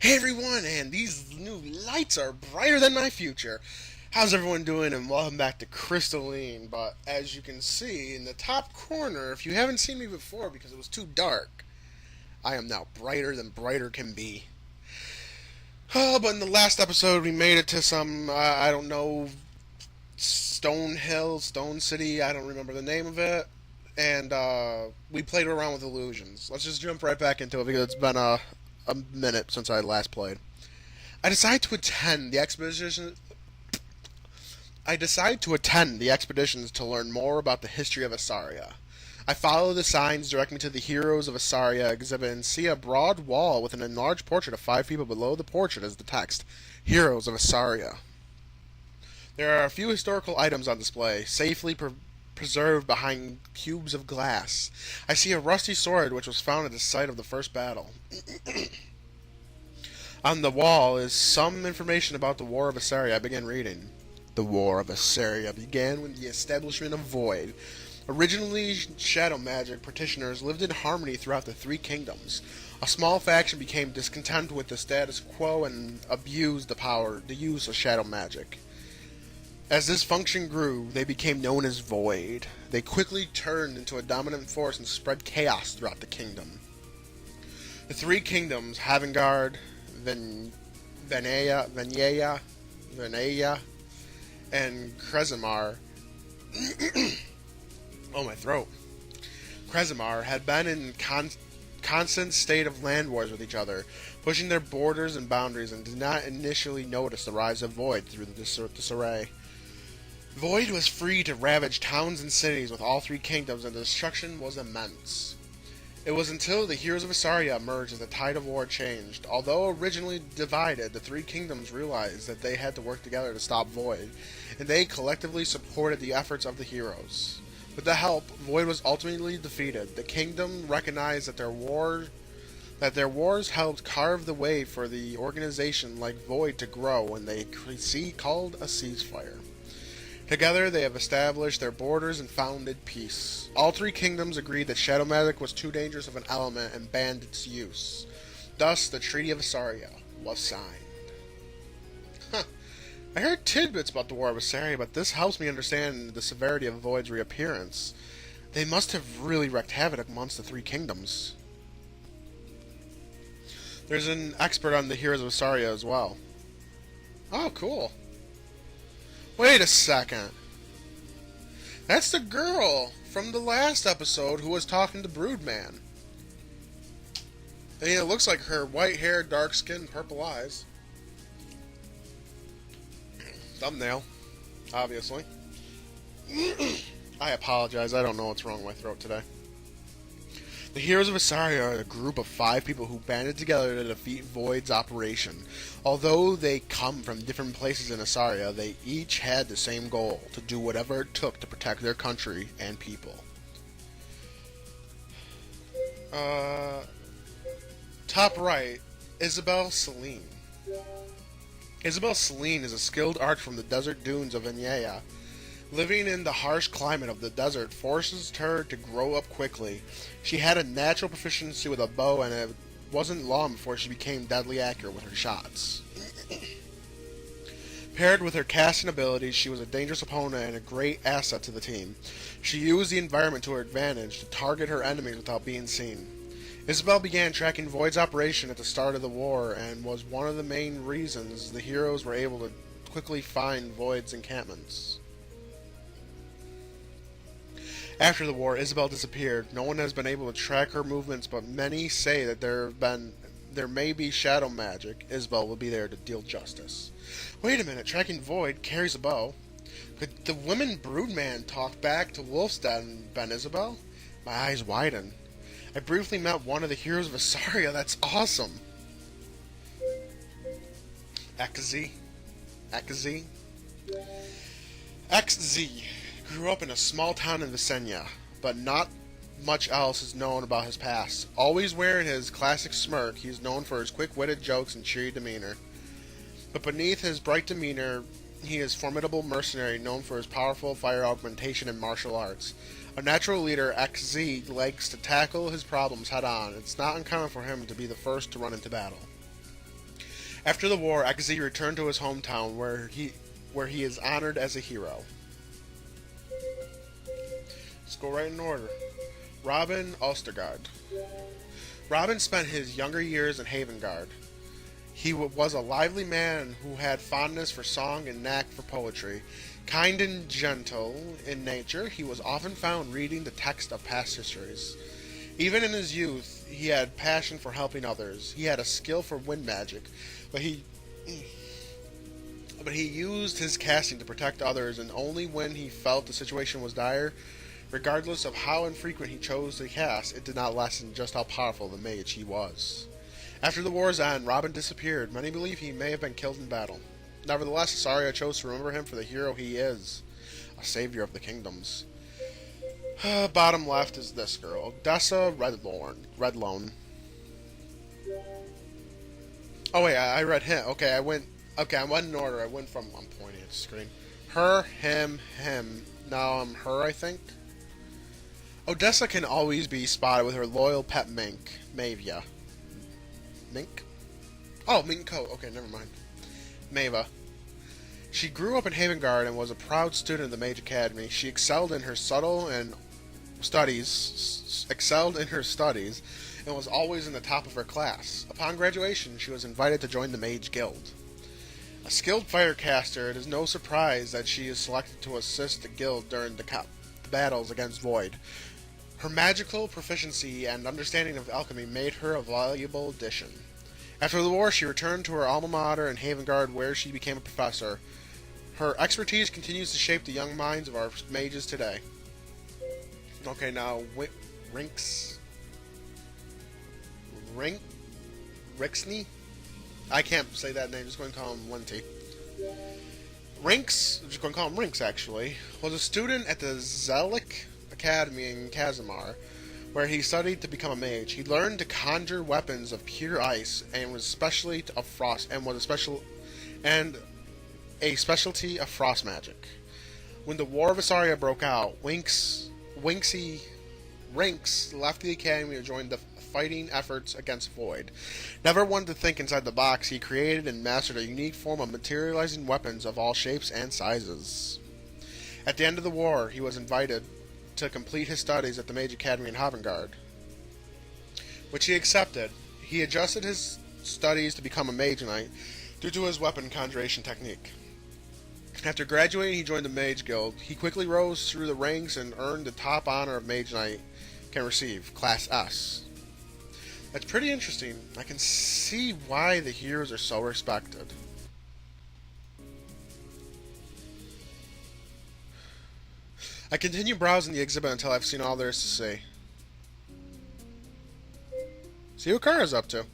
Hey everyone, and these new lights are brighter than my future. How's everyone doing? And welcome back to Crystalline. But as you can see in the top corner, if you haven't seen me before because it was too dark, I am now brighter than brighter can be. Oh, but in the last episode, we made it to some, I don't know, Stone Hill, Stone City, I don't remember the name of it. And we played around with illusions. Let's just jump right back into it because it's been a minute since I last played. I decide to attend the expedition. I decide to attend the expeditions to learn more about the history of Asaria. I follow the signs directing me to the Heroes of Asaria exhibit and see a broad wall with an enlarged portrait of 5 people. Below the portrait is the text, Heroes of Asaria. There are a few historical items on display, safely preserved behind cubes of glass. I see a rusty sword which was found at the site of the first battle. On the wall is some information about the War of Asaria. I begin reading. The War of Asaria began with the establishment of Void. Originally shadow magic practitioners lived in harmony throughout the three kingdoms. A small faction became discontent with the status quo and abused the use of shadow magic. As this function grew, they became known as Void. They quickly turned into a dominant force and spread chaos throughout the kingdom. The three kingdoms, Havengard, Venaya, and Kresimar. Oh, my throat. Kresimar had been in constant state of land wars with each other, pushing their borders and boundaries, and did not initially notice the rise of Void through the disarray. Void was free to ravage towns and cities with all three kingdoms, and the destruction was immense. It was until the Heroes of Asaria emerged that the tide of war changed. Although originally divided, the three kingdoms realized that they had to work together to stop Void, and they collectively supported the efforts of the heroes. With the help, Void was ultimately defeated. The kingdom recognized that their wars helped carve the way for the organization like Void to grow, and they called a ceasefire. Together, they have established their borders and founded peace. All three kingdoms agreed that shadow magic was too dangerous of an element and banned its use. Thus, the Treaty of Asaria was signed. I heard tidbits about the War of Asaria, but this helps me understand the severity of Void's reappearance. They must have really wreaked havoc amongst the three kingdoms. There's an expert on the Heroes of Asaria as well. Oh, cool. Wait a second. That's the girl from the last episode who was talking to Broodman. I mean, it looks like her white hair, dark skin, purple eyes. Thumbnail, obviously. I apologize, I don't know what's wrong with my throat today. The Heroes of Asaria are a group of 5 people who banded together to defeat Void's operation. Although they come from different places in Asaria, they each had the same goal, to do whatever it took to protect their country and people. Top right, Isabel Celine. Isabel Celine is a skilled archer from the desert dunes of Venaya. Living in the harsh climate of the desert forces her to grow up quickly. She had a natural proficiency with a bow, and it wasn't long before she became deadly accurate with her shots. Paired with her casting abilities, she was a dangerous opponent and a great asset to the team. She used the environment to her advantage to target her enemies without being seen. Isabel began tracking Void's operation at the start of the war, and was one of the main reasons the heroes were able to quickly find Void's encampments. After the war, Isabel disappeared. No one has been able to track her movements, but many say that there may be shadow magic. Isabel will be there to deal justice. Wait a minute, tracking Void carries a bow. Could the women Broodman talk back to Wolfstead and Isabel? My eyes widen. I briefly met one of the Heroes of Asaria. That's awesome. XZ grew up in a small town in Visenya, but not much else is known about his past. Always wearing his classic smirk, he is known for his quick-witted jokes and cheery demeanor. But beneath his bright demeanor, he is a formidable mercenary known for his powerful fire augmentation and martial arts. A natural leader, XZ likes to tackle his problems head-on. It's not uncommon for him to be the first to run into battle. After the war, XZ returned to his hometown where he is honored as a hero. Let's go right in order. Robin Ostergaard. Robin spent his younger years in Havengard. He was a lively man who had fondness for song and knack for poetry. Kind and gentle in nature, he was often found reading the text of past histories. Even in his youth, he had passion for helping others. He had a skill for wind magic, but he used his casting to protect others, and only when he felt the situation was dire. Regardless of how infrequent he chose to cast, it did not lessen just how powerful the mage he was. After the war's end, Robin disappeared. Many believe he may have been killed in battle. Nevertheless, Asaria chose to remember him for the hero he is, a savior of the kingdoms. Bottom left is this girl, Odessa Redlone. Oh wait, I read him. Okay, I went in order. I went from, I'm pointing at the screen. Her, him. Now I'm her, I think. Odessa can always be spotted with her loyal pet mink, Mavia. Mink? Oh, Minko. Okay, never mind. Mava. She grew up in Havengard and was a proud student of the Mage Academy. She excelled in her studies, and was always in the top of her class. Upon graduation, she was invited to join the Mage Guild. A skilled firecaster, it is no surprise that she is selected to assist the guild during the battles against Void. Her magical proficiency and understanding of alchemy made her a valuable addition. After the war, she returned to her alma mater in Havengard, where she became a professor. Her expertise continues to shape the young minds of our mages today. Okay, now, Rixney? I can't say that name, just going to call him Linty. Rinks, I'm just going to call him Rinks actually, was a student at the Zelik Academy in Kazimar, where he studied to become a mage. He learned to conjure weapons of pure ice and was especially of frost and a specialty of frost magic. When the War of Asaria broke out, Rinks left the academy to join the fighting efforts against Void. Never one to think inside the box, he created and mastered a unique form of materializing weapons of all shapes and sizes. At the end of the war, he was invited to complete his studies at the Mage Academy in Havengard, which he accepted. He adjusted his studies to become a Mage Knight due to his weapon conjuration technique. After graduating, he joined the Mage Guild. He quickly rose through the ranks and earned the top honor of Mage Knight can receive, Class S. That's pretty interesting. I can see why the heroes are so respected. I continue browsing the exhibit until I've seen all there is to see. See what Kara's up to.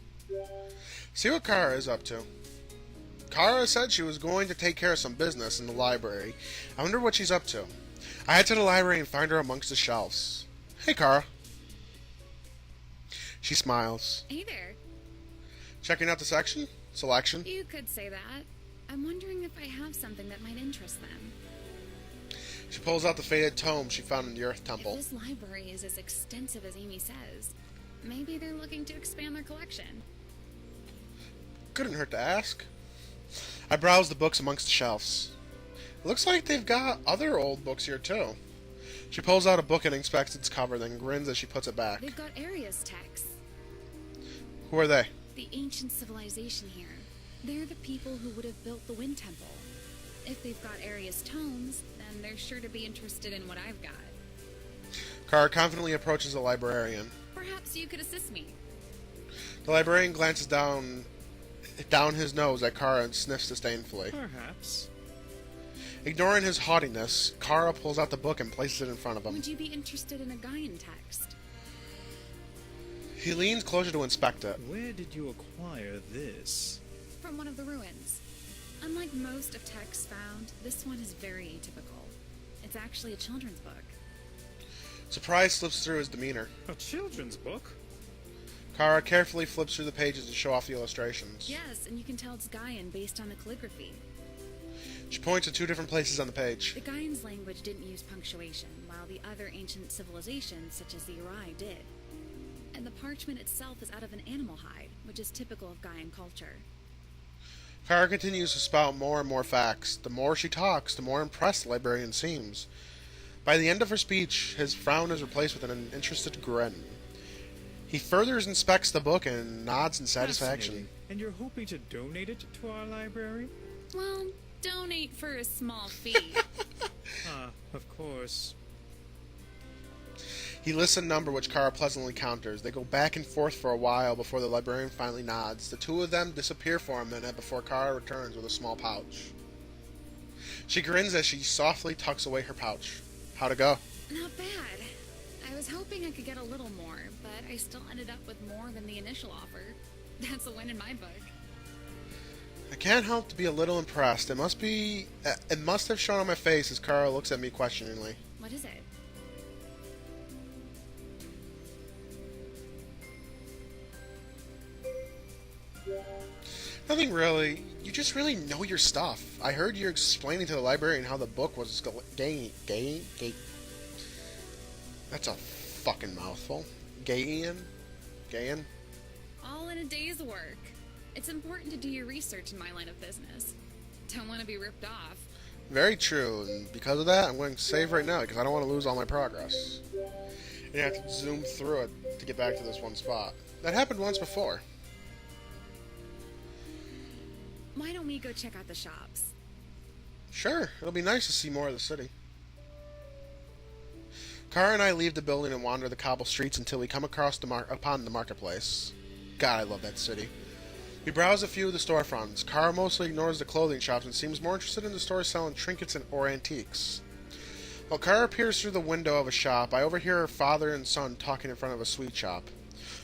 Kara said she was going to take care of some business in the library. I wonder what she's up to. I head to the library and find her amongst the shelves. Hey, Kara. She smiles. Hey there. Checking out the selection? You could say that. I'm wondering if I have something that might interest them. She pulls out the faded tome she found in the Earth Temple. If this library is as extensive as Amy says, maybe they're looking to expand their collection. Couldn't hurt to ask. I browse the books amongst the shelves. It looks like they've got other old books here too. She pulls out a book and inspects its cover, then grins as she puts it back. They've got Aria's texts. Who are they? The ancient civilization here. They're the people who would have built the Wind Temple. If they've got Aria's tomes, then they're sure to be interested in what I've got. Kara confidently approaches the librarian. Perhaps you could assist me. The librarian glances down his nose at Kara and sniffs disdainfully. Perhaps. Ignoring his haughtiness, Kara pulls out the book and places it in front of him. Would you be interested in a Gaian text? He leans closer to inspect it. Where did you acquire this? From one of the ruins. Unlike most of texts found, this one is very atypical. It's actually a children's book. Surprise slips through his demeanor. A children's book? Kara carefully flips through the pages to show off the illustrations. Yes, and you can tell it's Gaian based on the calligraphy. She points to two different places on the page. The Gaian's language didn't use punctuation, while the other ancient civilizations, such as the Uri, did. And the parchment itself is out of an animal hide, which is typical of Gaian culture. Kara continues to spout more and more facts. The more she talks, the more impressed the librarian seems. By the end of her speech, his frown is replaced with an interested grin. He further inspects the book and nods in satisfaction. Fascinating. And you're hoping to donate it to our library? Well, donate for a small fee. Of course. He lists a number which Kara pleasantly counters. They go back and forth for a while before the librarian finally nods. The two of them disappear for a minute before Kara returns with a small pouch. She grins as she softly tucks away her pouch. How'd it go? Not bad. I was hoping I could get a little more, but I still ended up with more than the initial offer. That's a win in my book. I can't help to be a little impressed. It must have shown on my face as Kara looks at me questioningly. What is it? Nothing really. You just really know your stuff. I heard you explaining to the librarian how the book was gay. That's a fucking mouthful. Gayan? All in a day's work. It's important to do your research in my line of business. Don't want to be ripped off. Very true, and because of that, I'm going to save right now because I don't want to lose all my progress. And you have to zoom through it to get back to this one spot. That happened once before. Why don't we go check out the shops? Sure, it'll be nice to see more of the city. Kara and I leave the building and wander the cobble streets until we come across upon the marketplace. God, I love that city. We browse a few of the storefronts. Kara mostly ignores the clothing shops and seems more interested in the stores selling trinkets or antiques. While Kara peers through the window of a shop, I overhear her father and son talking in front of a sweet shop.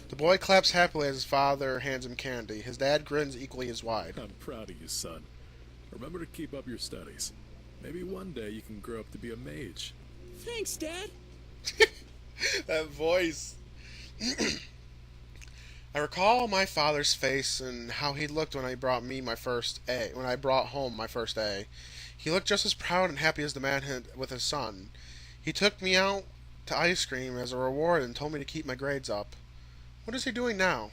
The boy claps happily as his father hands him candy. His dad grins equally as wide. I'm proud of you, son. Remember to keep up your studies. Maybe one day you can grow up to be a mage. Thanks, Dad. That voice. I recall my father's face and how he looked when I brought me my first A. When I brought home my first A, he looked just as proud and happy as the man had with his son. He took me out to ice cream as a reward and told me to keep my grades up. What is he doing now?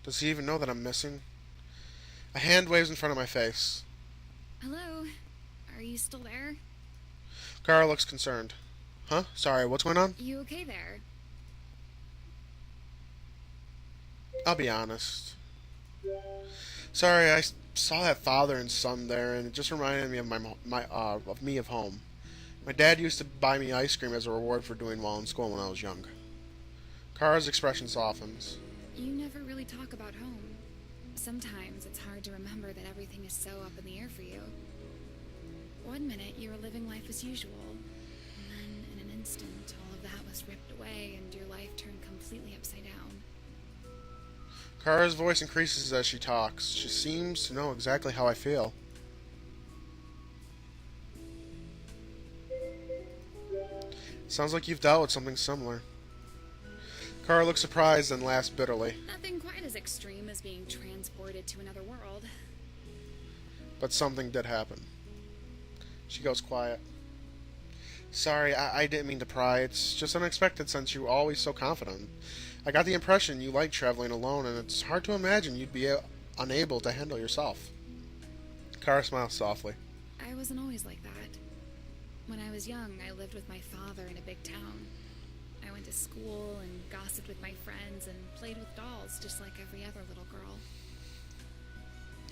Does he even know that I'm missing? A hand waves in front of my face. Hello? Are you still there? Kara looks concerned. Huh? Sorry, what's going on? You okay there? I'll be honest. Sorry, I saw that father and son there, and it just reminded me of me of home. My dad used to buy me ice cream as a reward for doing well in school when I was young. Kara's expression softens. You never really talk about home. Sometimes it's hard to remember that everything is so up in the air for you. One minute you were living life as usual, and then in an instant all of that was ripped away and your life turned completely upside down. Kara's voice increases as she talks. She seems to know exactly how I feel. Sounds like you've dealt with something similar. Kara looks surprised and laughs bitterly. Nothing quite as extreme as being transported to another world. But something did happen. She goes quiet. Sorry, I didn't mean to pry. It's just unexpected since you were always so confident. I got the impression you like traveling alone, and it's hard to imagine you'd be unable to handle yourself. Kara smiles softly. I wasn't always like that. When I was young, I lived with my father in a big town. I went to school and gossiped with my friends and played with dolls just like every other little girl.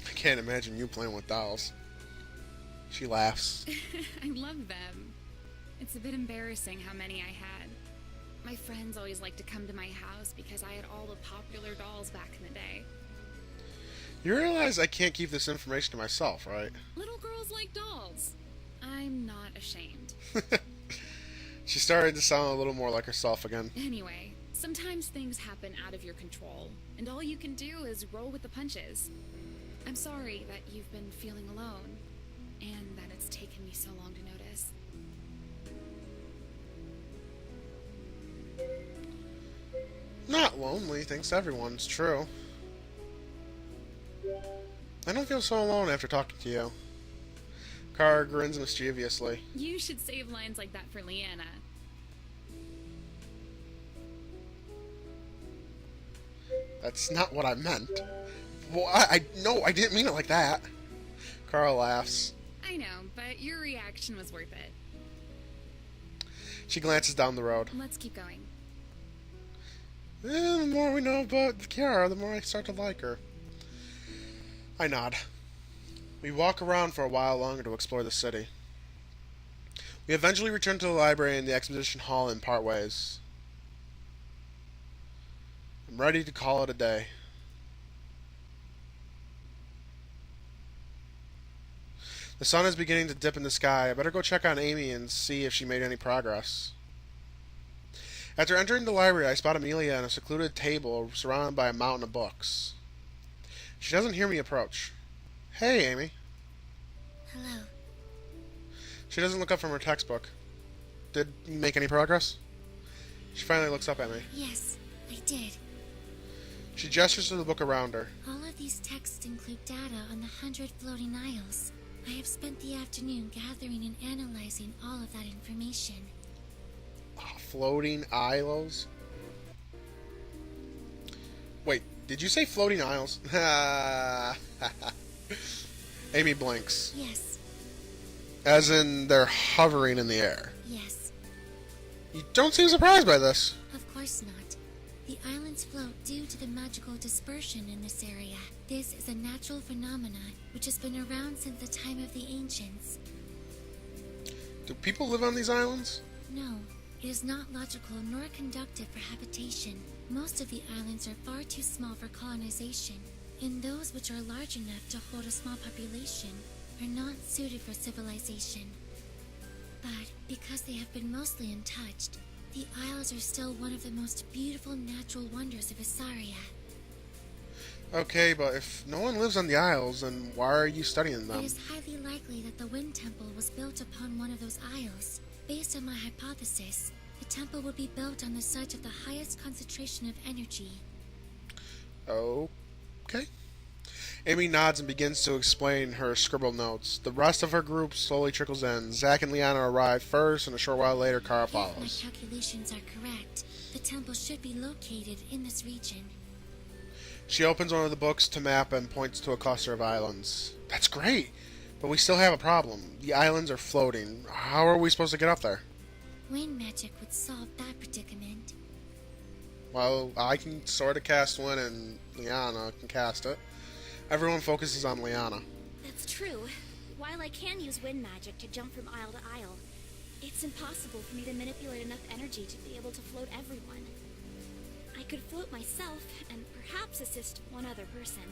I can't imagine you playing with dolls. She laughs. I love them. It's a bit embarrassing how many I had. My friends always liked to come to my house because I had all the popular dolls back in the day. You realize I can't keep this information to myself, right? Little girls like dolls. I'm not ashamed. She started to sound a little more like herself again. Anyway, sometimes things happen out of your control, and all you can do is roll with the punches. I'm sorry that you've been feeling alone, and that it's taken me so long to notice. Not lonely, thanks everyone, it's true. I don't feel so alone after talking to you. Kara grins mischievously. You should save lines like that for Leanna. That's not what I meant. Well, I no, I didn't mean it like that. Carl laughs. I know, but your reaction was worth it. She glances down the road. Let's keep going. The more we know about Kiara, the more I start to like her. I nod. We walk around for a while longer to explore the city. We eventually return to the library and the exposition hall and part ways. I'm ready to call it a day. The sun is beginning to dip in the sky. I better go check on Amy and see if she made any progress. After entering the library, I spot Amelia at a secluded table surrounded by a mountain of books. She doesn't hear me approach. Hey, Amy. Hello. She doesn't look up from her textbook. Did you make any progress? She finally looks up at me. Yes, I did. She gestures to the book around her. All of these texts include data on the 100 floating isles. I have spent the afternoon gathering and analyzing all of that information. Floating isles? Wait, did you say floating isles? Amy blinks. Yes, As in, they're hovering in the air. yes. You don't seem surprised by this. Of course not. The islands float due to the magical dispersion in this area. This is a natural phenomenon which has been around since the time of the ancients. Do people live on these islands? No, it is not logical nor conducive for habitation. Most of the islands are far too small for colonization, and those which are large enough to hold a small population are not suited for civilization. But because they have been mostly untouched, the isles are still one of the most beautiful natural wonders of Isaria. Okay, but if no one lives on the isles, then why are you studying It them? is highly likely that the Wind Temple was built upon one of those isles. Based on my hypothesis, the temple would be built on the site of the highest concentration of energy. Okay. Amy nods and begins to explain her scribbled notes. The rest of her group slowly trickles in. Zach and Liana arrive first, and a short while later, Kara If my follows. calculations are correct, the temple should be located in this region. She opens one of the books to map and points to a cluster of islands. That's great, but we still have a problem. The islands are floating. How are we supposed to get up there? Wind magic would solve that predicament. Well, I can sort of cast one, and Liana can cast it. Everyone focuses on Liana. That's true. While I can use wind magic to jump from isle to isle, it's impossible for me to manipulate enough energy to be able to float everyone. I could float myself and perhaps assist one other person.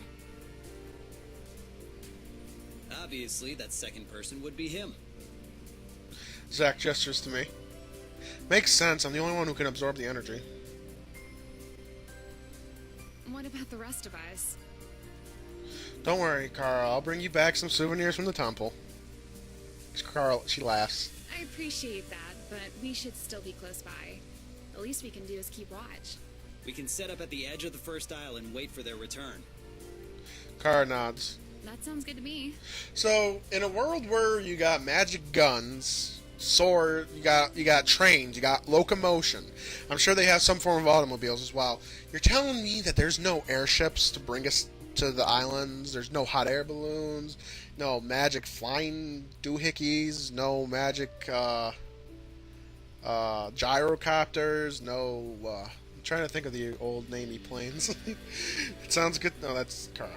Obviously, that second person would be him. Zach gestures to me. Makes sense. I'm the only one who can absorb the energy. What about the rest of us? Don't worry, Carl. I'll bring you back some souvenirs from the temple. Carl, she laughs. I appreciate that, but we should still be close by. The least we can do is keep watch. We can set up at the edge of the first isle and wait for their return. Carl nods. That sounds good to me. So, in a world where you got magic guns, sword, you got trains, you got locomotion. I'm sure they have some form of automobiles as well. You're telling me that there's no airships to bring us to the islands? There's no hot air balloons, no magic flying doohickeys, no magic gyrocopters, no. I'm trying to think of the old Navy planes. It sounds good. No, that's Kara.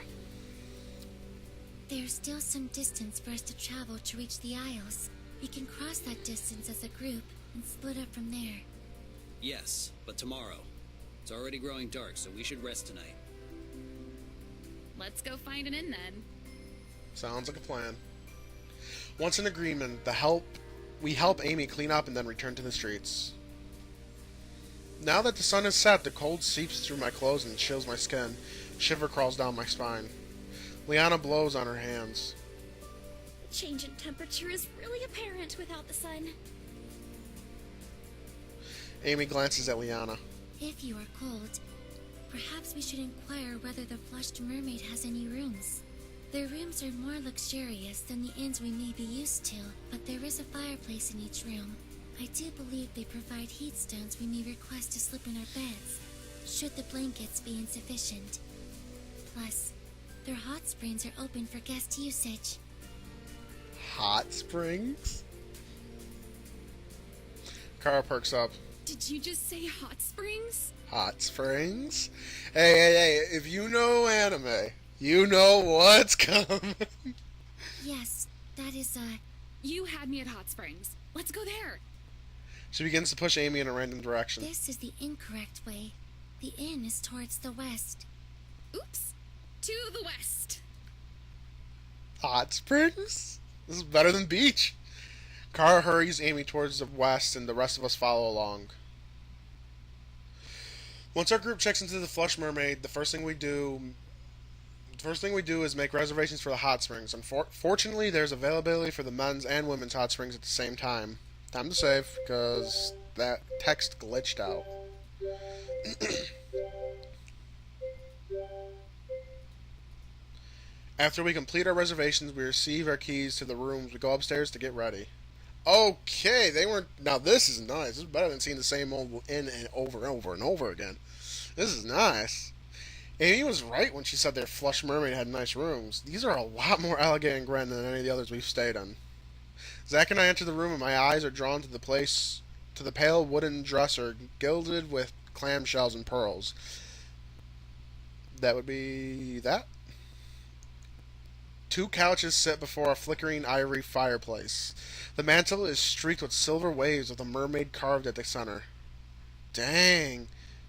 There's still some distance for us to travel to reach the Isles. We can cross that distance as a group and split up from there. Yes, but tomorrow. It's already growing dark, so we should rest tonight. Let's go find an inn then. Sounds like a plan. Once in agreement, we help Amy clean up and then return to the streets. Now that the sun has set, the cold seeps through my clothes and chills my skin. Shiver crawls down my spine. Liana blows on her hands. The change in temperature is really apparent without the sun. Amy glances at Liana. If you are cold, perhaps we should inquire whether the Flushed Mermaid has any rooms. Their rooms are more luxurious than the inns we may be used to, but there is a fireplace in each room. I do believe they provide heat stones we may request to slip in our beds, should the blankets be insufficient. Plus, their hot springs are open for guest usage. Hot springs? Kara perks up. Did you just say hot springs? Hot springs? Hey, if you know anime, you know what's coming. Yes, that is, You had me at hot springs. Let's go there. She begins to push Amy in a random direction. this is the incorrect way. The inn is towards the west. Oops. To the west. Hot springs? This is better than beach. Kara hurries Amy towards the west, and the rest of us follow along. Once our group checks into the Flush Mermaid, the first thing we do is make reservations for the hot springs. Unfortunately, there's availability for the men's and women's hot springs at the same time. Time to save, because that text glitched out. After we complete our reservations, we receive our keys to the rooms. We go upstairs to get ready. Okay, they weren't... Now, this is nice. This is better than seeing the same old inn over and over and over again. This is nice. Amy was right when she said their Flush Mermaid had nice rooms. These are a lot more elegant and grand than any of the others we've stayed in. Zach and I enter the room, and my eyes are drawn to the pale wooden dresser gilded with clamshells and pearls. That would be that. 2 couches sit before a flickering ivory fireplace. The mantel is streaked with silver waves with a mermaid carved at the center. Dang.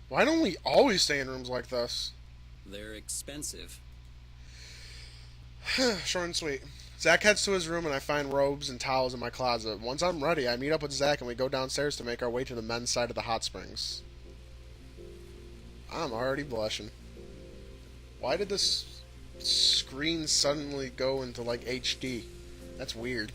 Why don't we always stay in rooms like this? They're expensive. Short and sweet. Zach heads to his room, and I find robes and towels in my closet. Once I'm ready, I meet up with Zach, and we go downstairs to make our way to the men's side of the hot springs. I'm already blushing. Why did this screen suddenly go into, like, HD? That's weird.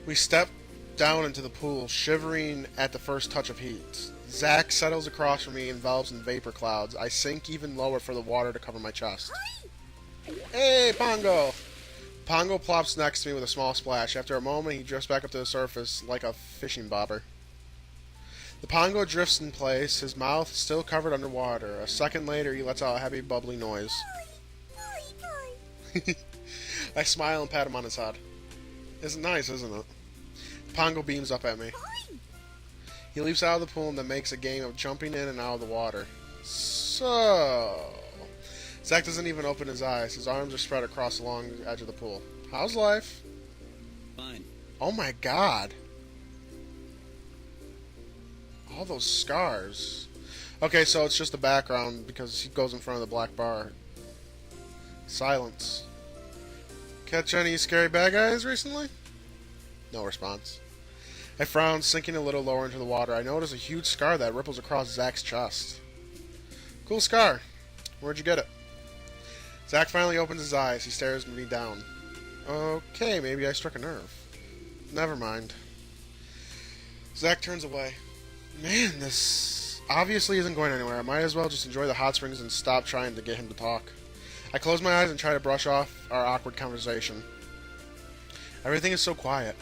We step down into the pool, shivering at the first touch of heat. Zach settles across from me, envelops in vapor clouds. I sink even lower for the water to cover my chest. Hey, Pongo! Pongo plops next to me with a small splash. After a moment, he drifts back up to the surface like a fishing bobber. The Pongo drifts in place, his mouth still covered underwater. A second later, he lets out a heavy, bubbly noise. I smile and pat him on his head. It's nice, isn't it? Pongo beams up at me. He leaps out of the pool and then makes a game of jumping in and out of the water. So... Zach doesn't even open his eyes. His arms are spread across along the edge of the pool. How's life? Fine. Oh my god. All those scars. Okay, so it's just the background because he goes in front of the black bar. Silence. Catch any scary bad guys recently? No response. I frown, sinking a little lower into the water. I notice a huge scar that ripples across Zach's chest. Cool scar. Where'd you get it? Zach finally opens his eyes. He stares me down. Okay, maybe I struck a nerve. Never mind. Zach turns away. Man, this obviously isn't going anywhere. I might as well just enjoy the hot springs and stop trying to get him to talk. I close my eyes and try to brush off our awkward conversation. Everything is so quiet.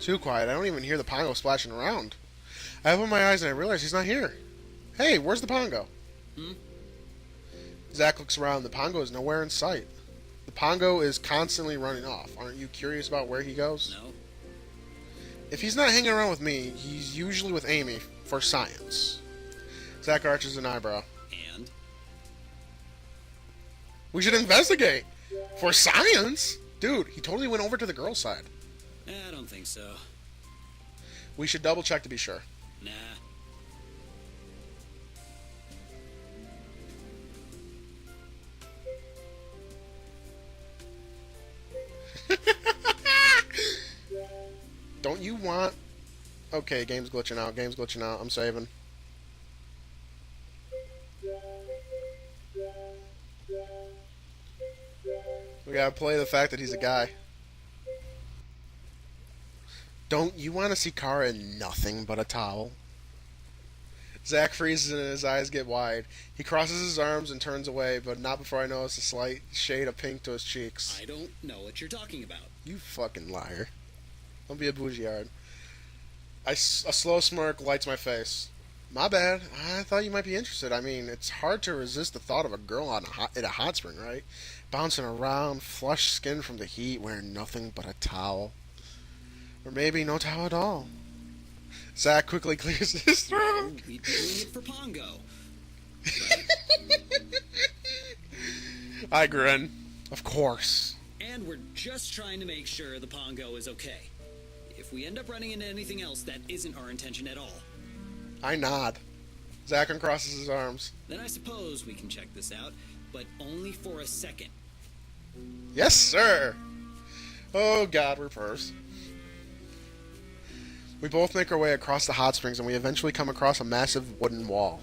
Too quiet. I don't even hear the Pongo splashing around. I open my eyes and I realize he's not here. Hey, where's the Pongo? Zach looks around. The Pongo is nowhere in sight. The Pongo is constantly running off. Aren't you curious about where he goes? No. If he's not hanging around with me, he's usually with Amy for science. Zach arches an eyebrow. And? We should investigate. For science? Dude, he totally went over to the girl's side. I don't think so. We should double check to be sure. Nah. Don't you want... Okay, game's glitching out. Game's glitching out. I'm saving. We gotta play the fact that he's a guy. Don't you want to see Kara in nothing but a towel? Zach freezes and his eyes get wide. He crosses his arms and turns away, but not before I notice a slight shade of pink to his cheeks. I don't know what you're talking about. You fucking liar. Don't be a bougie-yard. A slow smirk lights my face. My bad. I thought you might be interested. I mean, it's hard to resist the thought of a girl at a hot spring, right? Bouncing around, flushed skin from the heat, wearing nothing but a towel. Or maybe no towel at all. Zach quickly clears his throat. We'd be doing it for Pongo. I grin. Of course. And we're just trying to make sure the Pongo is okay. If we end up running into anything else, that isn't our intention at all. I nod. Zach uncrosses his arms. Then I suppose we can check this out, but only for a second. Yes, sir. Oh, God, we're pros. We both make our way across the hot springs, and we eventually come across a massive wooden wall.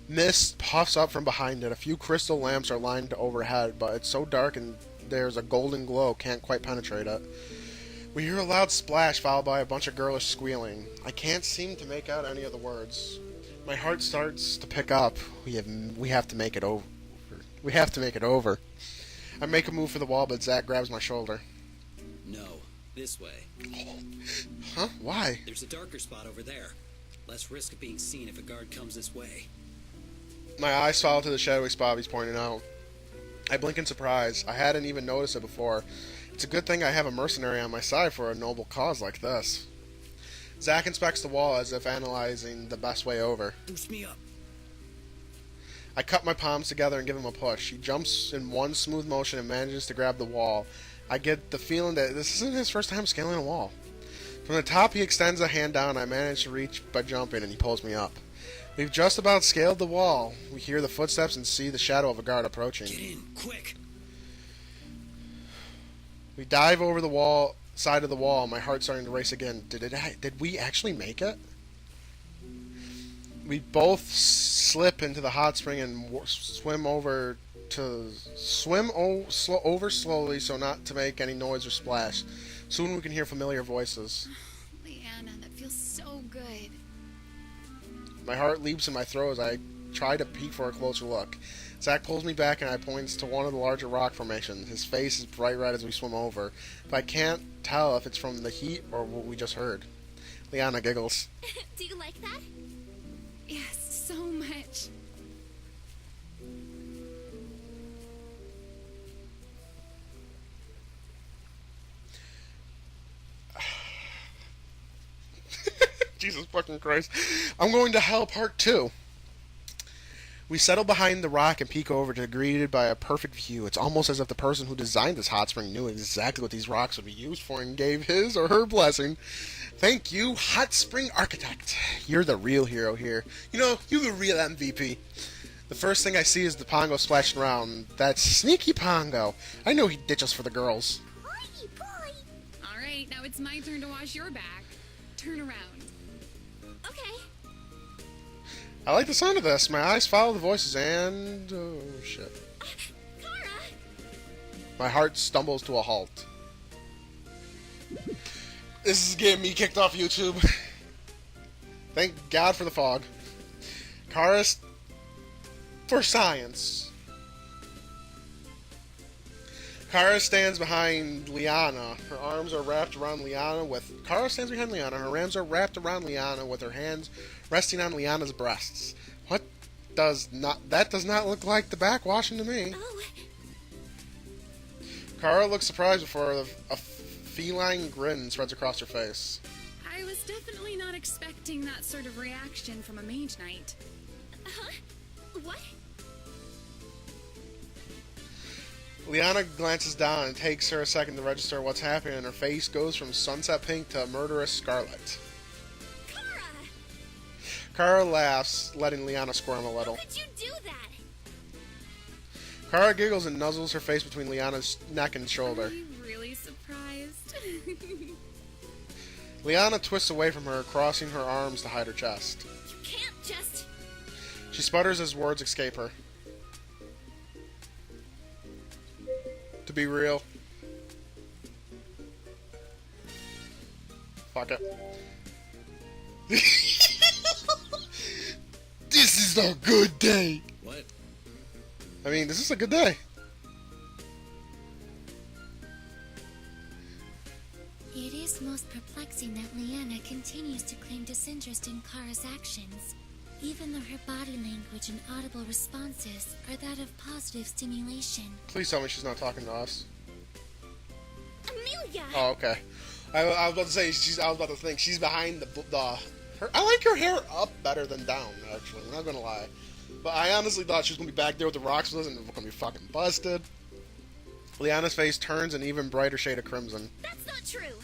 Mist puffs up from behind it. A few crystal lamps are lined overhead, but it's so dark and there's a golden glow, can't quite penetrate it. We hear a loud splash followed by a bunch of girlish squealing. I can't seem to make out any of the words. My heart starts to pick up. We have to make it over. We have to make it over. I make a move for the wall, but Zach grabs my shoulder. No, this way. Huh? Why? There's a darker spot over there. Less risk of being seen if a guard comes this way. My eyes follow to the shadowy spot he's pointing out. I blink in surprise. I hadn't even noticed it before. It's a good thing I have a mercenary on my side for a noble cause like this. Zach inspects the wall as if analyzing the best way over. Boost me up. I cut my palms together and give him a push. He jumps in one smooth motion and manages to grab the wall. I get the feeling that this isn't his first time scaling a wall. From the top, he extends a hand down. I manage to reach by jumping, and he pulls me up. We've just about scaled the wall. We hear the footsteps and see the shadow of a guard approaching. Get in, quick! We dive over the side of the wall. My heart's starting to race again. Did we actually make it? We both slip into the hot spring and swim over slowly so not to make any noise or splash. Soon we can hear familiar voices. Leanna, that feels so good. My heart leaps in my throat as I try to peek for a closer look. Zach pulls me back and I points to one of the larger rock formations. His face is bright red as we swim over, but I can't tell if it's from the heat or what we just heard. Liana giggles. Do you like that? Yes, so much. Jesus fucking Christ. I'm going to hell part 2. We settle behind the rock and peek over to greeted by a perfect view. It's almost as if the person who designed this hot spring knew exactly what these rocks would be used for and gave his or her blessing. Thank you, hot spring architect. You're the real hero here. You know, you're the real MVP. The first thing I see is the Pongo splashing around. That sneaky Pongo. I know he'd ditch us for the girls. All right, now it's my turn to wash your back. Turn around. Okay. I like the sound of this. My eyes follow the voices and... oh, shit. Kara! My heart stumbles to a halt. This is getting me kicked off YouTube. Thank God for the fog. Kara's for science. Kara stands behind Liana. Her arms are wrapped around Liana with... Kara stands behind Liana. Her arms are wrapped around Liana with her hands resting on Liana's breasts. That does not look like the backwashing to me. Oh. Kara looks surprised before a feline grin spreads across her face. I was definitely not expecting that sort of reaction from a mage knight. Huh? What? Liana glances down and takes her a second to register what's happening, and her face goes from sunset pink to murderous scarlet. Kara! Kara laughs, letting Liana squirm a little. How could you do that? Kara giggles and nuzzles her face between Liana's neck and shoulder. Are you really surprised? Liana twists away from her, crossing her arms to hide her chest. You can't just... She sputters as words escape her. To be real. Fuck it. This is a good day. What? I mean, this is a good day. It is most perplexing that Leanna continues to claim disinterest in Kara's actions, even though her body language and audible responses are that of positive stimulation. Please tell me she's not talking to us. Amelia! Oh, okay. I was about to say, I was about to think she's behind her. I like her hair up better than down, actually. I'm not gonna lie. But I honestly thought she was gonna be back there with the rocks with us and gonna be fucking busted. Liana's face turns an even brighter shade of crimson. That's not true!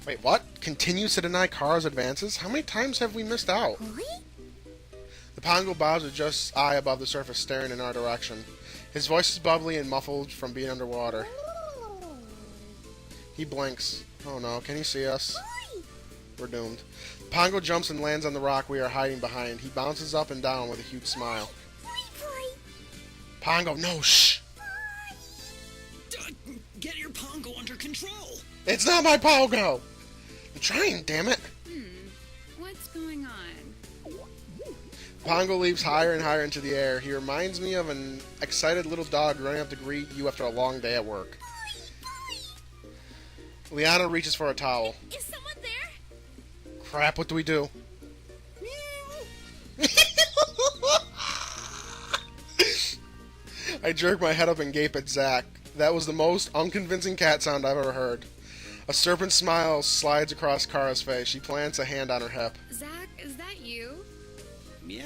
Wait, what? Continues to deny Kara's advances? How many times have we missed out? Really? The Pongo bows with just eye above the surface, staring in our direction. His voice is bubbly and muffled from being underwater. He blinks. Oh no, can he see us? We're doomed. Pongo jumps and lands on the rock we are hiding behind. He bounces up and down with a huge smile. Pongo, no, shh! Get your Pongo under control! It's not my Pongo! I'm trying, damn it! What's going on? Pongo leaps higher and higher into the air. He reminds me of an excited little dog running up to greet you after a long day at work. Liana reaches for a towel. Is someone there? Crap, what do we do? I jerk my head up and gape at Zack. That was the most unconvincing cat sound I've ever heard. A serpent smile slides across Kara's face. She plants a hand on her hip. That you? Meow?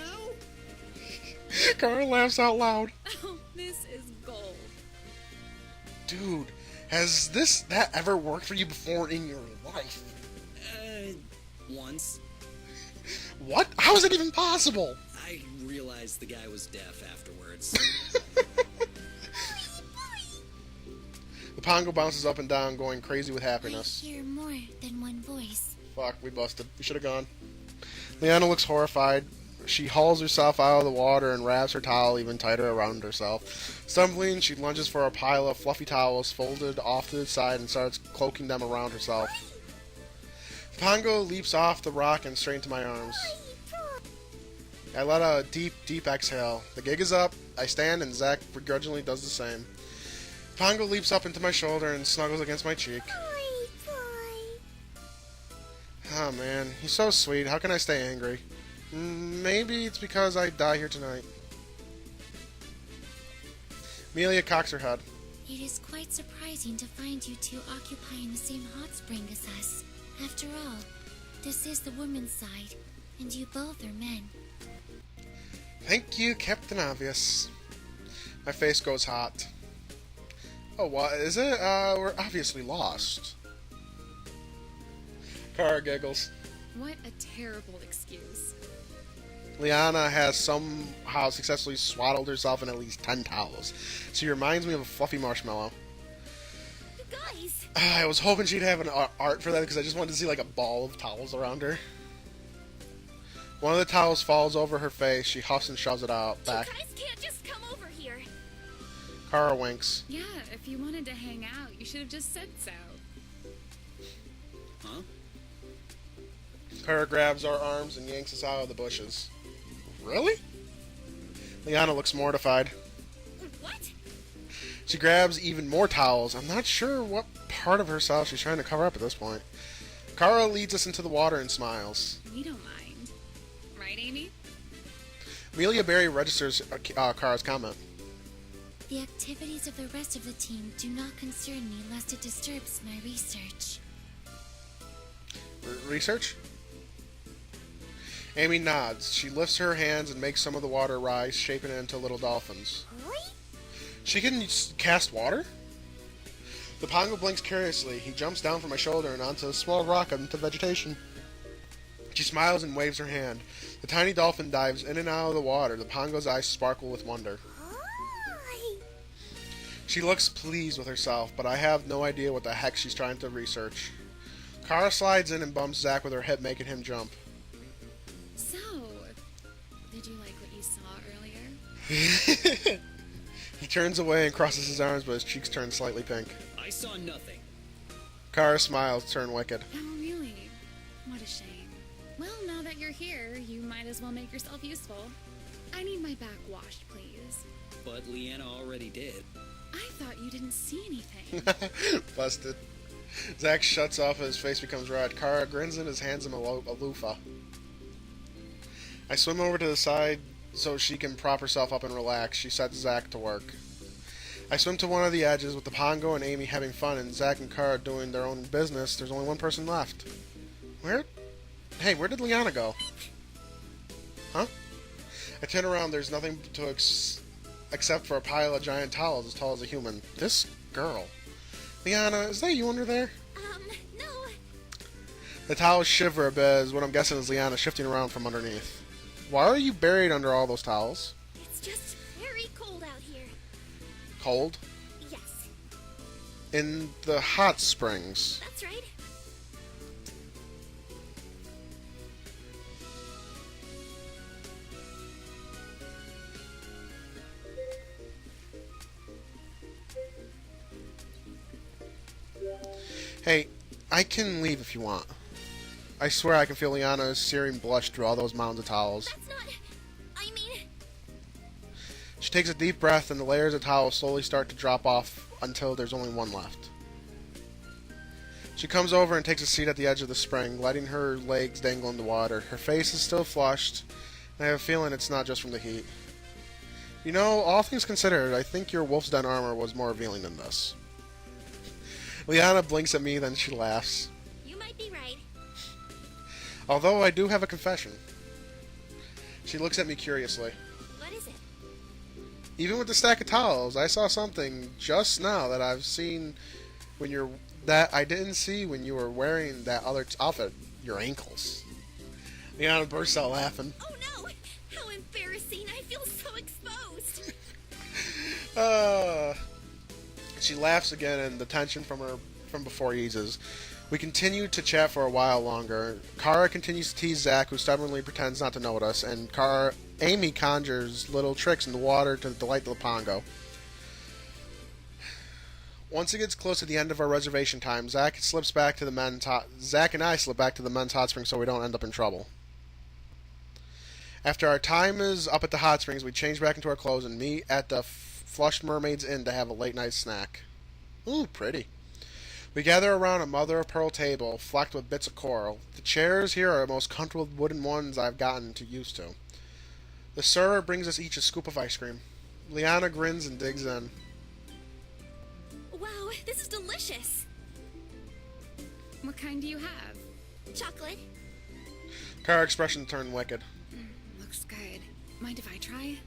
Kara laughs out loud. Oh, this is gold. Dude, has that ever worked for you before in your life? Once. What? How is it even possible? I realized the guy was deaf afterwards. The Pongo bounces up and down, going crazy with happiness. I hear more than one voice. Fuck, we busted. We should have gone. Liana looks horrified. She hauls herself out of the water and wraps her towel even tighter around herself. Stumbling, she lunges for a pile of fluffy towels folded off to the side and starts cloaking them around herself. Pongo leaps off the rock and straight into my arms. I let a deep, deep exhale. The gig is up. I stand and Zack begrudgingly does the same. Pongo leaps up into my shoulder and snuggles against my cheek. Oh man, he's so sweet. How can I stay angry? Maybe it's because I die here tonight. Amelia cocks her head. It is quite surprising to find you two occupying the same hot spring as us. After all, this is the women's side, and you both are men. Thank you, Captain Obvious. My face goes hot. Oh, what is it? We're obviously lost. Kara giggles. What a terrible excuse. Liana has somehow successfully swaddled herself in at least 10 towels. She reminds me of a fluffy marshmallow. You guys! I was hoping she'd have an art for that because I just wanted to see like a ball of towels around her. One of the towels falls over her face. She huffs and shoves it out back. You guys can't just come over here. Kara winks. Yeah, if you wanted to hang out, you should have just said so. Huh? Kara grabs our arms and yanks us out of the bushes. Really? Liana looks mortified. What? She grabs even more towels. I'm not sure what part of herself she's trying to cover up at this point. Kara leads us into the water and smiles. We don't mind. Right, Amy? Amelia Berry registers Kara's comment. The activities of the rest of the team do not concern me lest it disturbs my research. Research? Amy nods. She lifts her hands and makes some of the water rise, shaping it into little dolphins. Really? She can cast water? The Pongo blinks curiously. He jumps down from my shoulder and onto a small rock into vegetation. She smiles and waves her hand. The tiny dolphin dives in and out of the water. The Pongo's eyes sparkle with wonder. She looks pleased with herself, but I have no idea what the heck she's trying to research. Kara slides in and bumps Zack with her hip, making him jump. So, did you like what you saw earlier? He turns away and crosses his arms, but his cheeks turn slightly pink. I saw nothing. Kara smiles, turn wicked. Oh, really? What a shame. Well, now that you're here, you might as well make yourself useful. I need my back washed, please. But Leanna already did. I thought you didn't see anything. Busted. Zack shuts off and his face becomes red. Kara grins and his hands him a loofah. I swim over to the side so she can prop herself up and relax. She sets Zack to work. I swim to one of the edges with the Pongo and Amy having fun and Zack and Kara doing their own business. There's only one person left. Where? Hey, where did Liana go? Huh? I turn around. There's nothing to except for a pile of giant towels as tall as a human. This girl. Liana, is that you under there? No. The towels shiver a bit as what I'm guessing is Liana shifting around from underneath. Why are you buried under all those towels? It's just very cold out here. Cold? Yes, In the hot springs. that's right. Hey, I can leave if you want. I swear I can feel Liana's searing blush through all those mounds of towels. That's not... I mean... She takes a deep breath and the layers of towels slowly start to drop off until there's only one left. She comes over and takes a seat at the edge of the spring, letting her legs dangle in the water. Her face is still flushed, and I have a feeling it's not just from the heat. You know, all things considered, I think your wolf's den armor was more revealing than this. Liana blinks at me, then she laughs. You might be right. Although I do have a confession. She looks at me curiously. What is it? Even with the stack of towels, I saw something just now that I've seen when you're that I didn't see when you were wearing that other outfit. Your ankles. Liana bursts out laughing. Oh no! How embarrassing! I feel so exposed! She laughs again, and the tension from before eases. We continue to chat for a while longer. Kara continues to tease Zack, who stubbornly pretends not to notice, and Amy conjures little tricks in the water to delight the Pongo. Once it gets close to the end of our reservation time, Zack and I slip back to the men's hot springs so we don't end up in trouble. After our time is up at the hot springs, we change back into our clothes and meet at the Flushed Mermaid's Inn to have a late night snack. Ooh, pretty. We gather around a mother-of-pearl table flecked with bits of coral. The chairs here are the most comfortable wooden ones I've gotten used to. The server brings us each a scoop of ice cream. Liana grins and digs in. Wow, this is delicious! What kind do you have? Chocolate? Kara's expression turned wicked. Looks good. Mind if I try?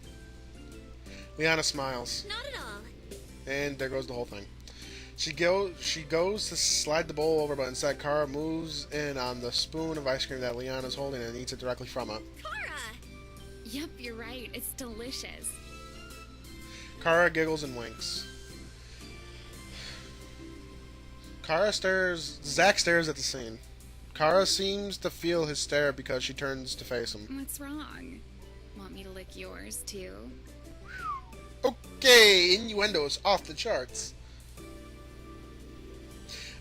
Liana smiles. Not at all. And there goes the whole thing. She goes to slide the bowl over, but instead Kara moves in on the spoon of ice cream that Liana's holding and eats it directly from it. Kara! Yep, you're right. It's delicious. Kara giggles and winks. Zack stares at the scene. Kara seems to feel his stare because she turns to face him. What's wrong? Want me to lick yours, too? Okay, innuendo is off the charts.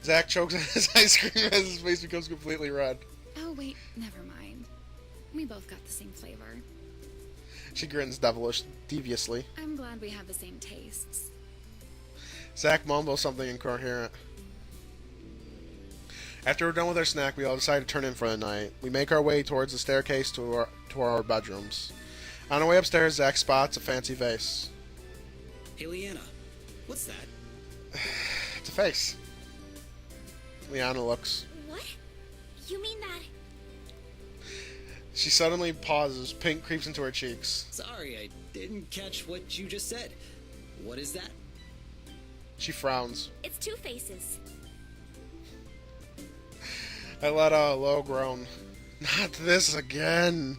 Zack chokes on his ice cream as his face becomes completely red. Oh, wait, never mind. We both got the same flavor. She grins deviously. I'm glad we have the same tastes. Zack mumbles something incoherent. After we're done with our snack, we all decide to turn in for the night. We make our way towards the staircase to our bedrooms. On our way upstairs, Zack spots a fancy vase. Hey, Liana, what's that? It's a face. Liana looks. What? You mean that... She suddenly pauses. Pink creeps into her cheeks. Sorry, I didn't catch what you just said. What is that? She frowns. It's Two Faces. I let out a low groan. Not this again.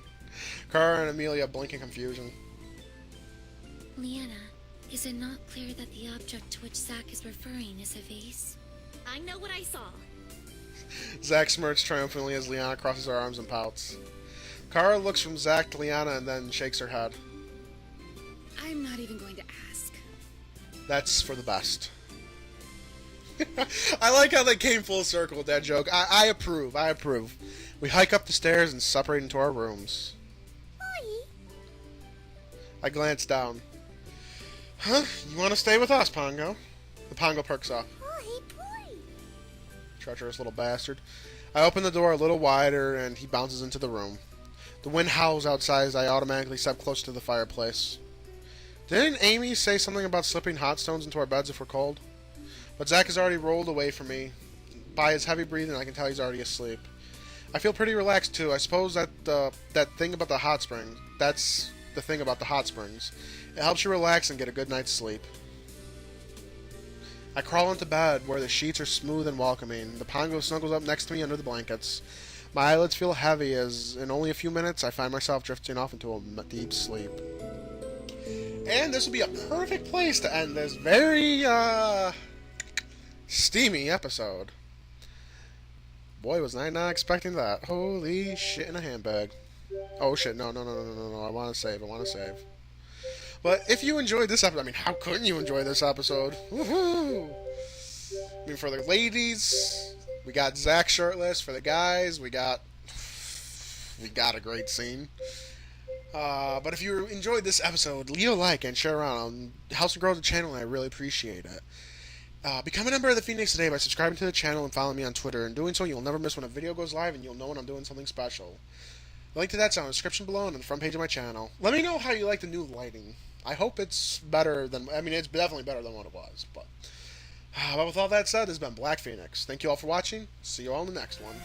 Kara and Amelia blink in confusion. Liana, is it not clear that the object to which Zack is referring is a vase? I know what I saw. Zack smirks triumphantly as Liana crosses her arms and pouts. Kara looks from Zack to Liana and then shakes her head. I'm not even going to ask. That's for the best. I like how they came full circle with that joke. I approve. I approve. We hike up the stairs and separate into our rooms. Oi. I glance down. Huh? You want to stay with us, Pongo? The Pongo perks up. Oi, boy. Treacherous little bastard. I open the door a little wider, and he bounces into the room. The wind howls outside as I automatically step close to the fireplace. Didn't Amy say something about slipping hot stones into our beds if we're cold? But Zach has already rolled away from me. By his heavy breathing, I can tell he's already asleep. I feel pretty relaxed, too. I suppose that that thing about the hot springs, that's the thing about the hot springs. It helps you relax and get a good night's sleep. I crawl into bed, where the sheets are smooth and welcoming. The Pongo snuggles up next to me under the blankets. My eyelids feel heavy as, in only a few minutes, I find myself drifting off into a deep sleep. And this will be a perfect place to end this very, steamy episode. Boy, was I not expecting that. Holy shit in a handbag. Oh shit, no, I want to save. But if you enjoyed this episode, I mean, how couldn't you enjoy this episode? Woohoo! I mean, for the ladies, we got Zach shirtless. For the guys, we got a great scene. But if you enjoyed this episode, leave a like and share around. It helps to grow the channel, and I really appreciate it. Become a member of the Phoenix today by subscribing to the channel and following me on Twitter. In doing so, you'll never miss when a video goes live, and you'll know when I'm doing something special. The link to that's on the description below and on the front page of my channel. Let me know how you like the new lighting. I hope it's better than... I mean, it's definitely better than what it was. But with all that said, this has been Black Phoenix. Thank you all for watching. See you all in the next one.